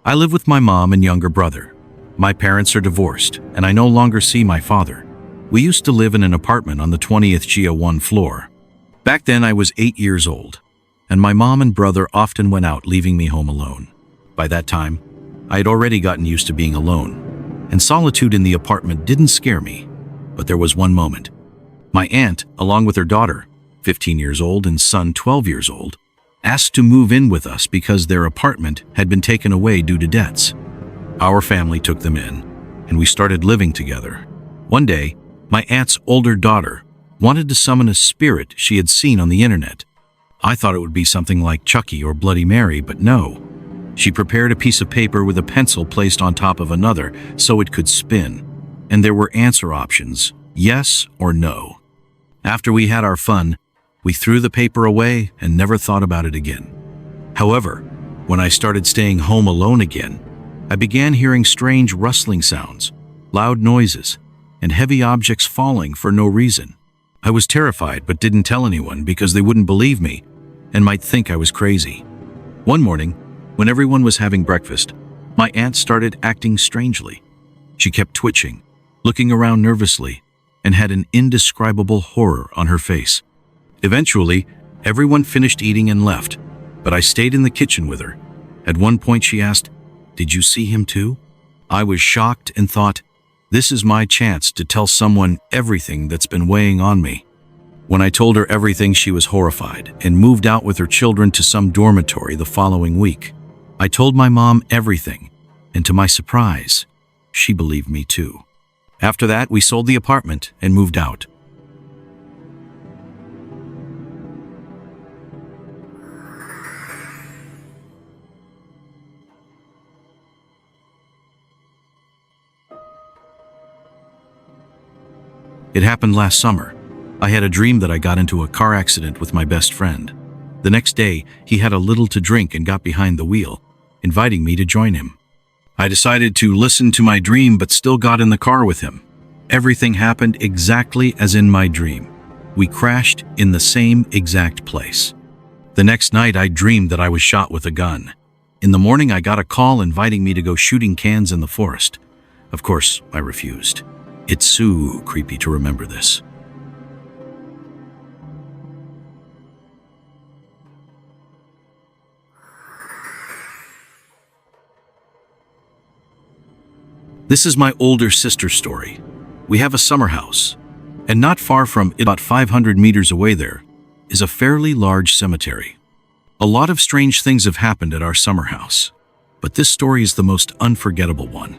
I live with my mom and younger brother. My parents are divorced, and I no longer see my father. We used to live in an apartment on the 20th GO1 floor. Back then I was 8 years old, and my mom and brother often went out, leaving me home alone. By that time, I had already gotten used to being alone, and solitude in the apartment didn't scare me. But there was one moment. My aunt, along with her daughter, 15 years old, and son, 12 years old, asked to move in with us because their apartment had been taken away due to debts. Our family took them in, and we started living together. One day, my aunt's older daughter wanted to summon a spirit she had seen on the internet. I thought it would be something like Chucky or Bloody Mary, but no. She prepared a piece of paper with a pencil placed on top of another so it could spin, and there were answer options, yes or no. After we had our fun, we threw the paper away and never thought about it again. However, when I started staying home alone again, I began hearing strange rustling sounds, loud noises, and heavy objects falling for no reason. I was terrified but didn't tell anyone because they wouldn't believe me and might think I was crazy. One morning, when everyone was having breakfast, my aunt started acting strangely. She kept twitching, looking around nervously, and had an indescribable horror on her face. Eventually, everyone finished eating and left, but I stayed in the kitchen with her. At one point she asked, "Did you see him too?" I was shocked and thought, this is my chance to tell someone everything that's been weighing on me. When I told her everything, she was horrified and moved out with her children to some dormitory the following week. I told my mom everything, and to my surprise, she believed me too. After that, we sold the apartment and moved out. It happened last summer. I had a dream that I got into a car accident with my best friend. The next day, he had a little to drink and got behind the wheel, inviting me to join him. I decided to listen to my dream but still got in the car with him. Everything happened exactly as in my dream. We crashed in the same exact place. The next night, I dreamed that I was shot with a gun. In the morning, I got a call inviting me to go shooting cans in the forest. Of course, I refused. It's so creepy to remember this. This is my older sister's story. We have a summer house, and not far from it, about 500 meters away there, is a fairly large cemetery. A lot of strange things have happened at our summer house, but this story is the most unforgettable one.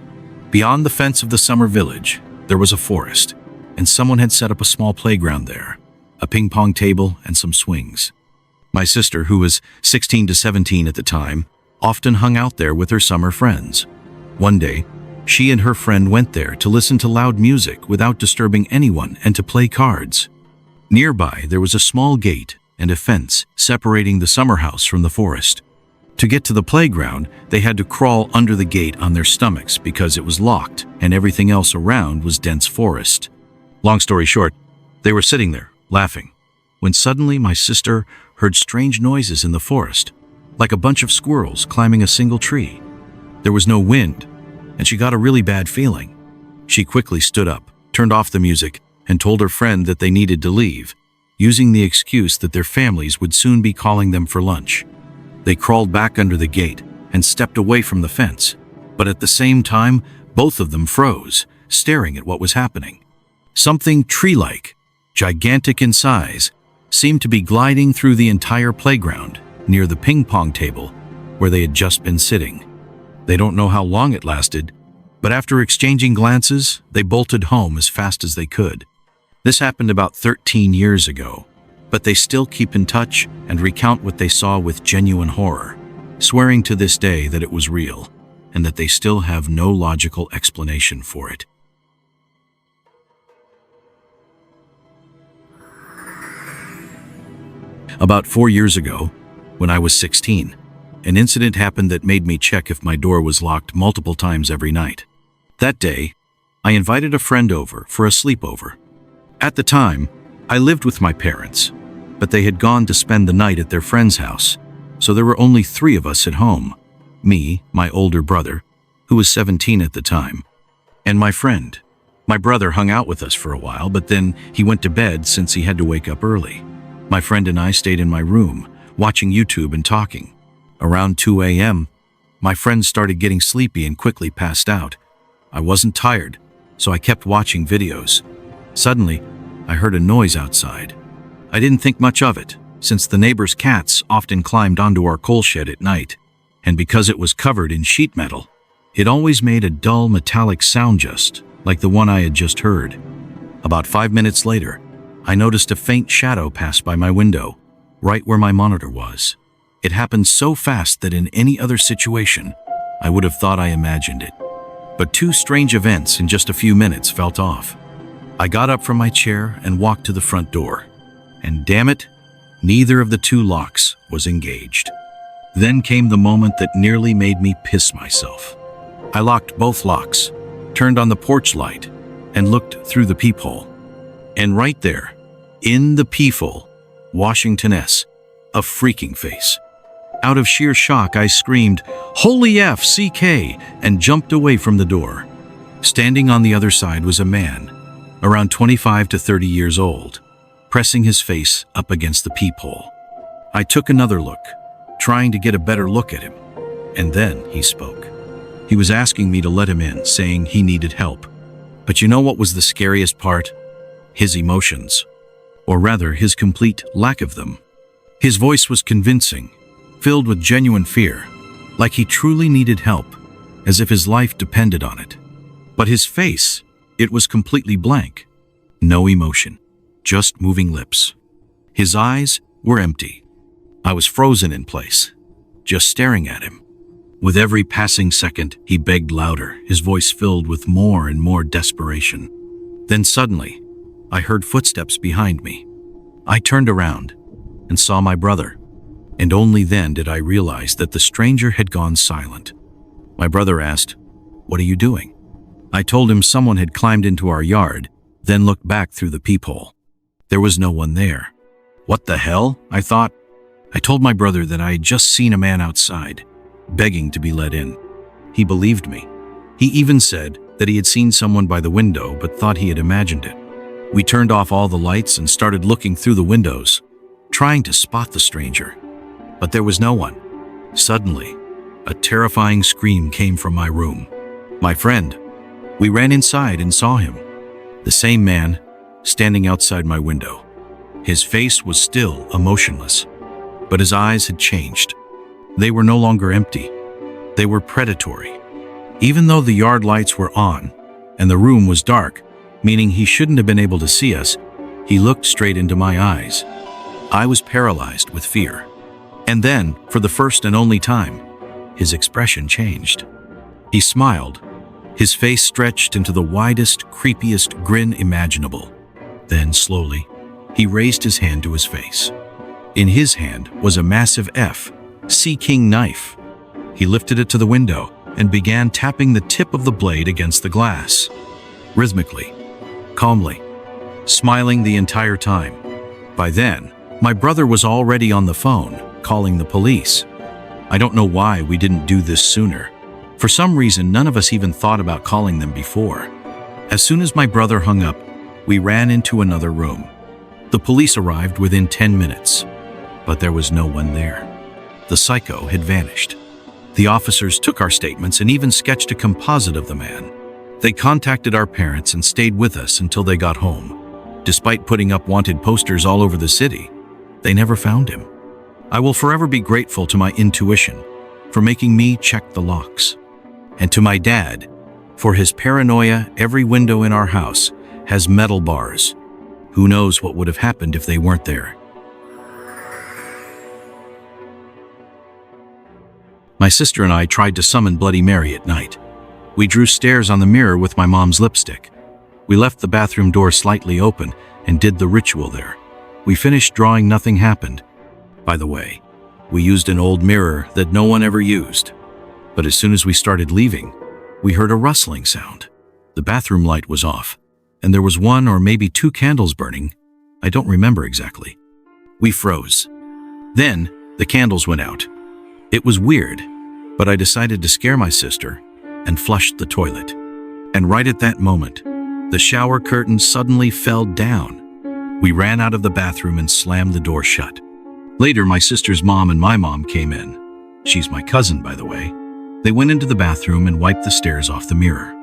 Beyond the fence of the summer village, there was a forest, and someone had set up a small playground there, a ping pong table and some swings. My sister, who was 16 to 17 at the time, often hung out there with her summer friends. One day, she and her friend went there to listen to loud music without disturbing anyone and to play cards. Nearby, there was a small gate and a fence separating the summer house from the forest. To get to the playground, they had to crawl under the gate on their stomachs because it was locked and everything else around was dense forest. Long story short, they were sitting there, laughing, when suddenly my sister heard strange noises in the forest, like a bunch of squirrels climbing a single tree. There was no wind, and she got a really bad feeling. She quickly stood up, turned off the music, and told her friend that they needed to leave, using the excuse that their families would soon be calling them for lunch. They crawled back under the gate and stepped away from the fence, but at the same time, both of them froze, staring at what was happening. Something tree-like, gigantic in size, seemed to be gliding through the entire playground near the ping pong table where they had just been sitting. They don't know how long it lasted, but after exchanging glances, they bolted home as fast as they could. This happened about 13 years ago, but they still keep in touch and recount what they saw with genuine horror, swearing to this day that it was real and that they still have no logical explanation for it. About 4 years ago, when I was 16, an incident happened that made me check if my door was locked multiple times every night. That day, I invited a friend over for a sleepover. At the time, I lived with my parents, but they had gone to spend the night at their friend's house, so there were only 3 of us at home. Me, my older brother, who was 17 at the time, and my friend. My brother hung out with us for a while, but then he went to bed since he had to wake up early. My friend and I stayed in my room, watching YouTube and talking. Around 2 a.m., my friend started getting sleepy and quickly passed out. I wasn't tired, so I kept watching videos. Suddenly, I heard a noise outside. I didn't think much of it, since the neighbor's cats often climbed onto our coal shed at night, and because it was covered in sheet metal, it always made a dull metallic sound just like the one I had just heard. About 5 minutes later, I noticed a faint shadow pass by my window, right where my monitor was. It happened so fast that in any other situation, I would have thought I imagined it. But two strange events in just a few minutes felt off. I got up from my chair and walked to the front door. And damn it, neither of the two locks was engaged. Then came the moment that nearly made me piss myself. I locked both locks, turned on the porch light, and looked through the peephole. And right there, in the peephole, Washington S., a freaking face. Out of sheer shock, I screamed, "Holy F-C-K!" and jumped away from the door. Standing on the other side was a man, around 25 to 30 years old, pressing his face up against the peephole. I took another look, trying to get a better look at him, and then he spoke. He was asking me to let him in, saying he needed help. But you know what was the scariest part? His emotions. Or rather, his complete lack of them. His voice was convincing, filled with genuine fear, like he truly needed help, as if his life depended on it. But his face, it was completely blank. No emotion, just moving lips. His eyes were empty. I was frozen in place, just staring at him. With every passing second, he begged louder, his voice filled with more and more desperation. Then suddenly, I heard footsteps behind me. I turned around and saw my brother, and only then did I realize that the stranger had gone silent. My brother asked, "What are you doing?" I told him someone had climbed into our yard, then looked back through the peephole. There was no one there. What the hell? I thought. I told my brother that I had just seen a man outside, begging to be let in. He believed me. He even said that he had seen someone by the window but thought he had imagined it. We turned off all the lights and started looking through the windows, trying to spot the stranger. But there was no one. Suddenly, a terrifying scream came from my room. My friend. We ran inside and saw him. The same man, standing outside my window. His face was still emotionless, but his eyes had changed. They were no longer empty. They were predatory. Even though the yard lights were on and the room was dark, meaning he shouldn't have been able to see us, he looked straight into my eyes. I was paralyzed with fear. And then, for the first and only time, his expression changed. He smiled. His face stretched into the widest, creepiest grin imaginable. Then, slowly, he raised his hand to his face. In his hand was a massive F, Sea King knife. He lifted it to the window and began tapping the tip of the blade against the glass. Rhythmically, calmly, smiling the entire time. By then, my brother was already on the phone, calling the police. I don't know why we didn't do this sooner. For some reason, none of us even thought about calling them before. As soon as my brother hung up, we ran into another room. The police arrived within 10 minutes, but there was no one there. The psycho had vanished. The officers took our statements and even sketched a composite of the man. They contacted our parents and stayed with us until they got home. Despite putting up wanted posters all over the city, they never found him. I will forever be grateful to my intuition for making me check the locks, and to my dad for his paranoia. Every window in our house has metal bars. Who knows what would have happened if they weren't there? My sister and I tried to summon Bloody Mary at night. We drew stairs on the mirror with my mom's lipstick. We left the bathroom door slightly open and did the ritual there. We finished drawing, nothing happened. By the way, we used an old mirror that no one ever used. But as soon as we started leaving, we heard a rustling sound. The bathroom light was off, and there was one or maybe two candles burning. I don't remember exactly. We froze. Then, the candles went out. It was weird. but I decided to scare my sister and flushed the toilet. And right at that moment, the shower curtain suddenly fell down. We ran out of the bathroom and slammed the door shut. Later, my sister's mom and my mom came in. She's my cousin, by the way. They went into the bathroom and wiped the stairs off the mirror.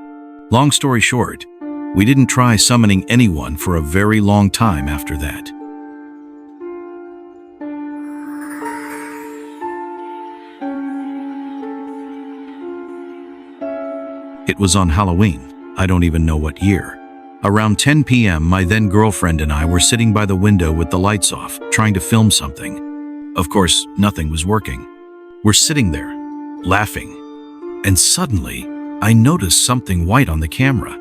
Long story short, we didn't try summoning anyone for a very long time after that. It was on Halloween. I don't even know what year. Around 10 p.m., my then girlfriend and I were sitting by the window with the lights off, trying to film something. Of course, nothing was working. We're sitting there, laughing, and suddenly, I noticed something white on the camera.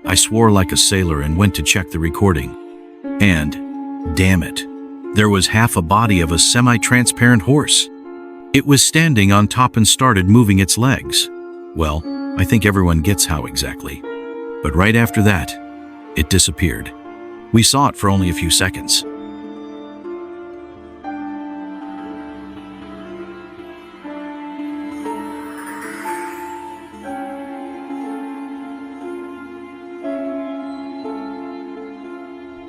I swore like a sailor and went to check the recording. And, damn it, there was half a body of a semi-transparent horse. It was standing on top and started moving its legs. Well, I think everyone gets how exactly. But right after that, it disappeared. We saw it for only a few seconds.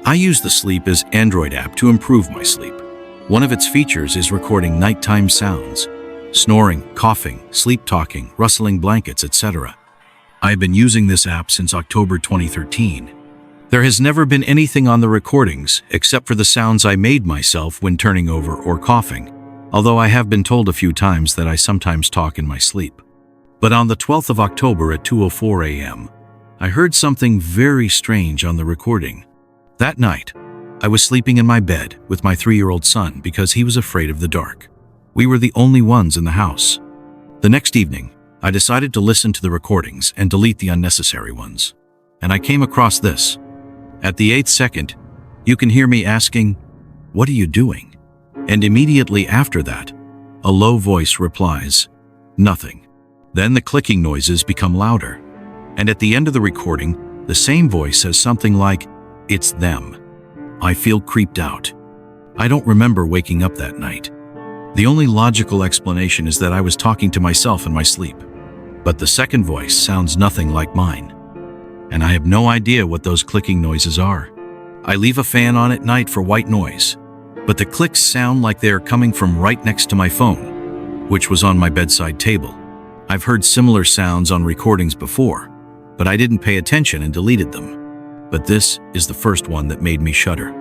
I use the Sleep As Android app to improve my sleep. One of its features is recording nighttime sounds: snoring, coughing, sleep talking, rustling blankets, etc. I've been using this app since October 2013. There has never been anything on the recordings except for the sounds I made myself when turning over or coughing, although I have been told a few times that I sometimes talk in my sleep. But on the 12th of October at 2:04 a.m., I heard something very strange on the recording. That night, I was sleeping in my bed with my 3-year-old son because he was afraid of the dark. We were the only ones in the house. The next evening, I decided to listen to the recordings and delete the unnecessary ones. And I came across this. At the 8th second, you can hear me asking, "What are you doing?" And immediately after that, a low voice replies, "Nothing." Then the clicking noises become louder. And at the end of the recording, the same voice says something like, "It's them." I feel creeped out. I don't remember waking up that night. The only logical explanation is that I was talking to myself in my sleep. But the second voice sounds nothing like mine. And I have no idea what those clicking noises are. I leave a fan on at night for white noise, but the clicks sound like they are coming from right next to my phone, which was on my bedside table. I've heard similar sounds on recordings before, but I didn't pay attention and deleted them. But this is the first one that made me shudder.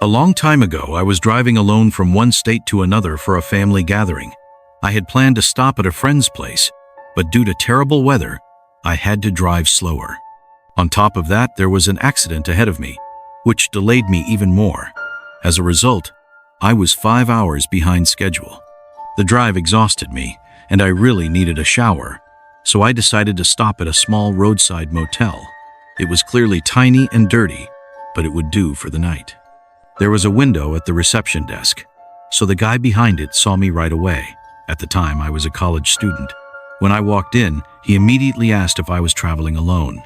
A long time ago, I was driving alone from one state to another for a family gathering. I had planned to stop at a friend's place, but due to terrible weather, I had to drive slower. On top of that, there was an accident ahead of me, which delayed me even more. As a result, I was 5 hours behind schedule. The drive exhausted me, and I really needed a shower, so I decided to stop at a small roadside motel. It was clearly tiny and dirty, but it would do for the night. There was a window at the reception desk, so the guy behind it saw me right away. At the time, I was a college student. When I walked in, he immediately asked if I was traveling alone.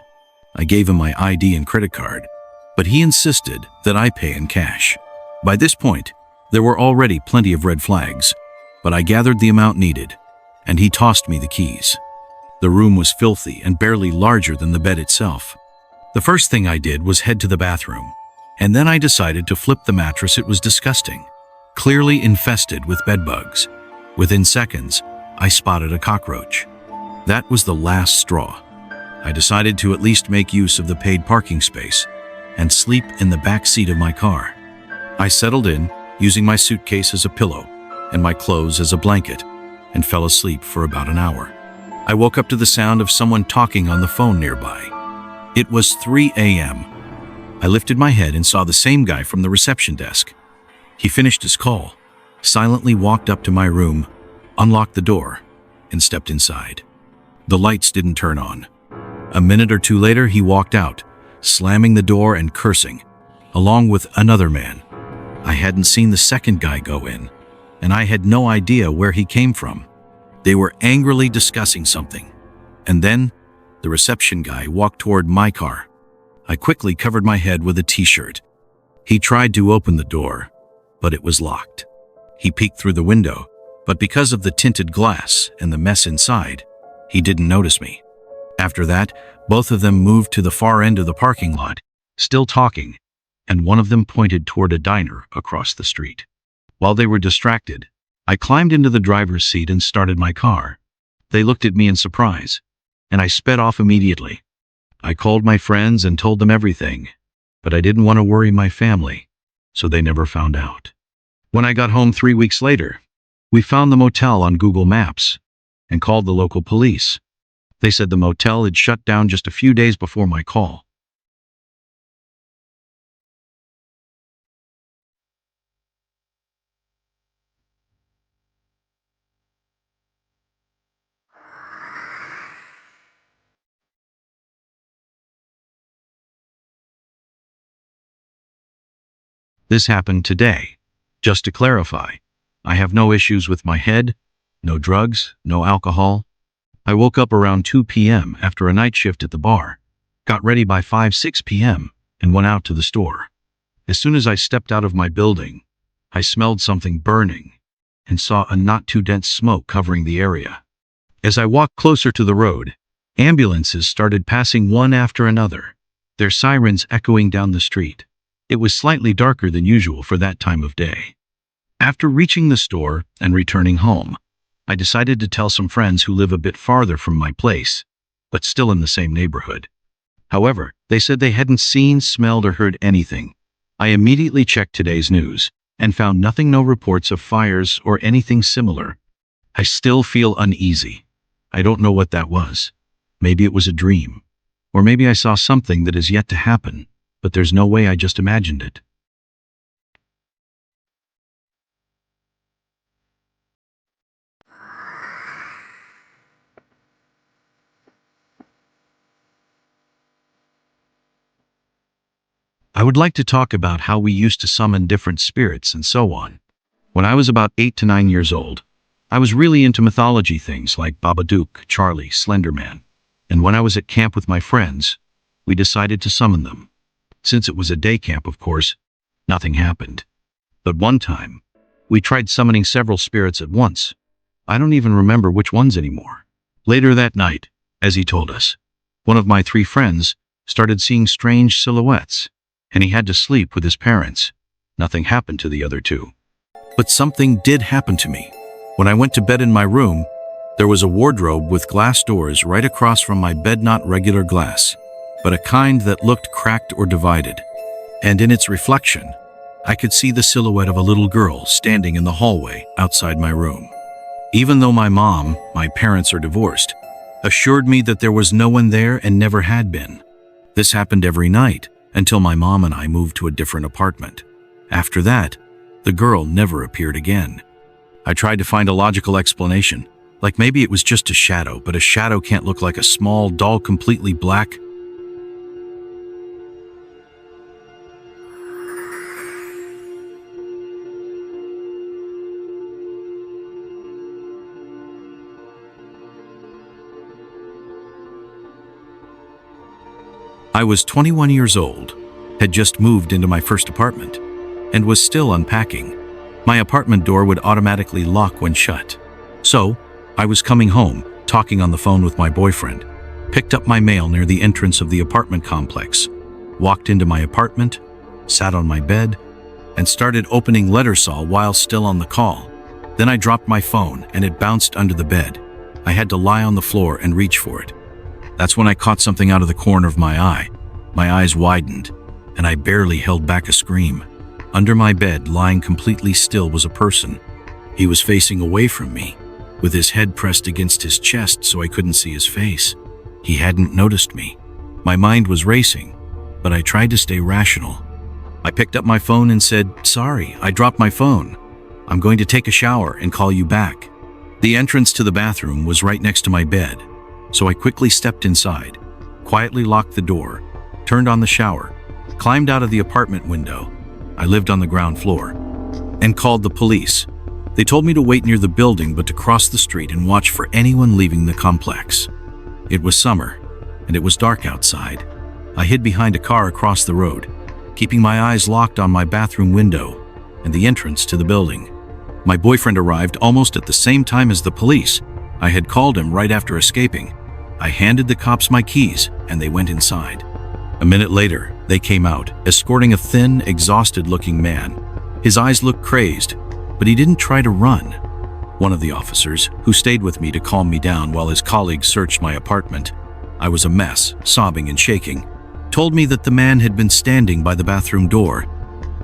I gave him my ID and credit card, but he insisted that I pay in cash. By this point, there were already plenty of red flags, but I gathered the amount needed, and he tossed me the keys. The room was filthy and barely larger than the bed itself. The first thing I did was head to the bathroom, and then I decided to flip the mattress. It was disgusting, clearly infested with bedbugs. Within seconds, I spotted a cockroach. That was the last straw. I decided to at least make use of the paid parking space and sleep in the back seat of my car. I settled in, using my suitcase as a pillow and my clothes as a blanket, and fell asleep for about an hour. I woke up to the sound of someone talking on the phone nearby. It was 3 a.m. I lifted my head and saw the same guy from the reception desk. He finished his call, silently walked up to my room, unlocked the door, and stepped inside. The lights didn't turn on. A minute or two later, he walked out, slamming the door and cursing, along with another man. I hadn't seen the second guy go in, and I had no idea where he came from. They were angrily discussing something, and then the reception guy walked toward my car. I quickly covered my head with a t-shirt. He tried to open the door, but it was locked. He peeked through the window, but because of the tinted glass and the mess inside, he didn't notice me. After that, both of them moved to the far end of the parking lot, still talking, and one of them pointed toward a diner across the street. While they were distracted, I climbed into the driver's seat and started my car. They looked at me in surprise, and I sped off immediately. I called my friends and told them everything, but I didn't want to worry my family, so they never found out. When I got home 3 weeks later, we found the motel on Google Maps and called the local police. They said the motel had shut down just a few days before my call. This happened today. Just to clarify, I have no issues with my head, no drugs, no alcohol. I woke up around 2 p.m. after a night shift at the bar, got ready by 6 p.m., and went out to the store. As soon as I stepped out of my building, I smelled something burning and saw a not too dense smoke covering the area. As I walked closer to the road, ambulances started passing one after another, their sirens echoing down the street. It was slightly darker than usual for that time of day. After reaching the store and returning home, I decided to tell some friends who live a bit farther from my place, but still in the same neighborhood. However, they said they hadn't seen, smelled, or heard anything. I immediately checked today's news and found nothing, no reports of fires or anything similar. I still feel uneasy. I don't know what that was. Maybe it was a dream, or maybe I saw something that is yet to happen, but there's no way I just imagined it. I would like to talk about how we used to summon different spirits and so on. When I was about 8 to 9 years old, I was really into mythology things like Babadook, Charlie, Slender Man. And when I was at camp with my friends, we decided to summon them. Since it was a day camp, of course, nothing happened. But one time, we tried summoning several spirits at once. I don't even remember which ones anymore. Later that night, as he told us, one of my 3 friends started seeing strange silhouettes, and he had to sleep with his parents. Nothing happened to the other 2. But something did happen to me. When I went to bed in my room, there was a wardrobe with glass doors right across from my bed, not regular glass, but a kind that looked cracked or divided. And in its reflection, I could see the silhouette of a little girl standing in the hallway outside my room. Even though my parents are divorced, assured me that there was no one there and never had been. This happened every night until my mom and I moved to a different apartment. After that, the girl never appeared again. I tried to find a logical explanation, like maybe it was just a shadow, but a shadow can't look like a small doll completely black. I was 21 years old, had just moved into my first apartment, and was still unpacking. My apartment door would automatically lock when shut. So, I was coming home, talking on the phone with my boyfriend, picked up my mail near the entrance of the apartment complex, walked into my apartment, sat on my bed, and started opening letters while still on the call. Then I dropped my phone and it bounced under the bed. I had to lie on the floor and reach for it. That's when I caught something out of the corner of my eye. My eyes widened, and I barely held back a scream. Under my bed, lying completely still, was a person. He was facing away from me, with his head pressed against his chest so I couldn't see his face. He hadn't noticed me. My mind was racing, but I tried to stay rational. I picked up my phone and said, "Sorry, I dropped my phone. I'm going to take a shower and call you back." The entrance to the bathroom was right next to my bed, so I quickly stepped inside, quietly locked the door, turned on the shower, climbed out of the apartment window, I lived on the ground floor, and called the police. They told me to wait near the building but to cross the street and watch for anyone leaving the complex. It was summer, and it was dark outside. I hid behind a car across the road, keeping my eyes locked on my bathroom window and the entrance to the building. My boyfriend arrived almost at the same time as the police. I had called him right after escaping. I handed the cops my keys, and they went inside. A minute later, they came out, escorting a thin, exhausted-looking man. His eyes looked crazed, but he didn't try to run. One of the officers, who stayed with me to calm me down while his colleagues searched my apartment, I was a mess, sobbing and shaking, told me that the man had been standing by the bathroom door,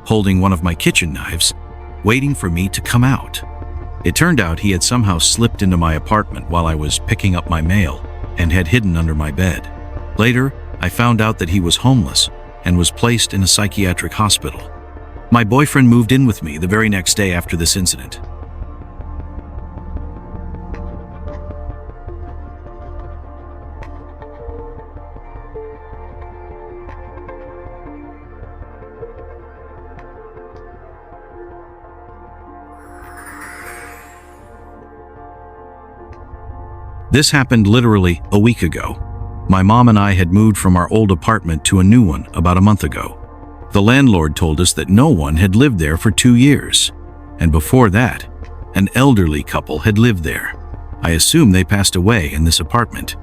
holding one of my kitchen knives, waiting for me to come out. It turned out he had somehow slipped into my apartment while I was picking up my mail and had hidden under my bed. Later, I found out that he was homeless and was placed in a psychiatric hospital. My boyfriend moved in with me the very next day after this incident. This happened literally a week ago. My mom and I had moved from our old apartment to a new one about a month ago. The landlord told us that no one had lived there for 2 years. And before that, an elderly couple had lived there. I assume they passed away in this apartment.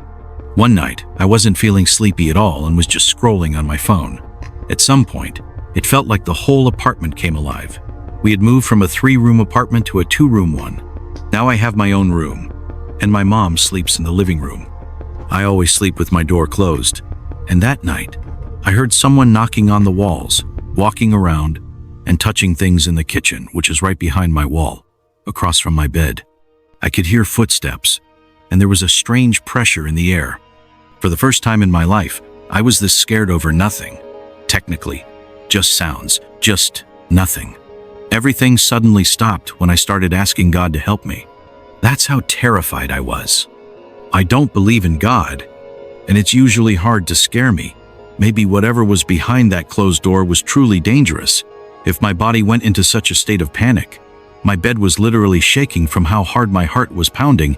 One night, I wasn't feeling sleepy at all and was just scrolling on my phone. At some point, it felt like the whole apartment came alive. We had moved from a 3-room apartment to a 2-room one. Now I have my own room, and my mom sleeps in the living room. I always sleep with my door closed, and that night, I heard someone knocking on the walls, walking around, and touching things in the kitchen, which is right behind my wall, across from my bed. I could hear footsteps, and there was a strange pressure in the air. For the first time in my life, I was this scared over nothing. Technically, just sounds, just nothing. Everything suddenly stopped when I started asking God to help me. That's how terrified I was. I don't believe in God, and it's usually hard to scare me. Maybe whatever was behind that closed door was truly dangerous. If my body went into such a state of panic, my bed was literally shaking from how hard my heart was pounding.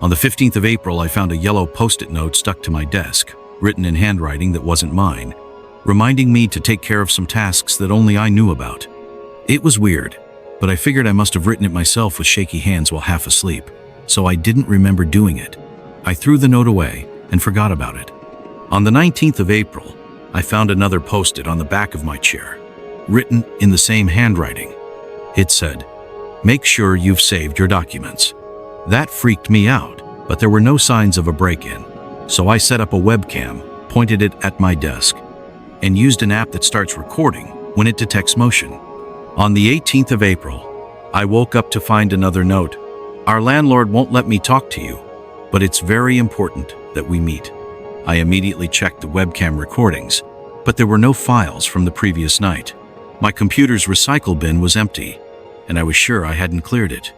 On the 15th of April, I found a yellow post-it note stuck to my desk, written in handwriting that wasn't mine, reminding me to take care of some tasks that only I knew about. It was weird, but I figured I must have written it myself with shaky hands while half asleep, so I didn't remember doing it. I threw the note away and forgot about it. On the 19th of April, I found another post-it on the back of my chair, written in the same handwriting. It said, "Make sure you've saved your documents." That freaked me out, but there were no signs of a break-in. So I set up a webcam, pointed it at my desk, and used an app that starts recording when it detects motion. On the 18th of April, I woke up to find another note. "Our landlord won't let me talk to you, but it's very important that we meet." I immediately checked the webcam recordings, but there were no files from the previous night. My computer's recycle bin was empty, and I was sure I hadn't cleared it.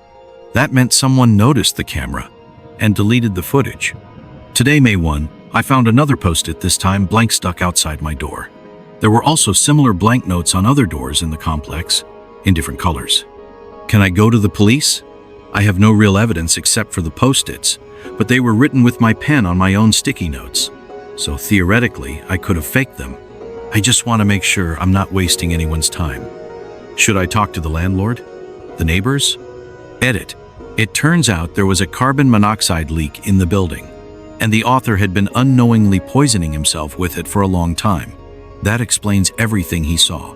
That meant someone noticed the camera and deleted the footage. Today, May 1, I found another post-it, this time blank, stuck outside my door. There were also similar blank notes on other doors in the complex, in different colors. Can I go to the police? I have no real evidence except for the post-its, but they were written with my pen on my own sticky notes, so theoretically I could have faked them. I just want to make sure I'm not wasting anyone's time. Should I talk to the landlord? The neighbors? Edit. It turns out there was a carbon monoxide leak in the building, and the author had been unknowingly poisoning himself with it for a long time. That explains everything he saw.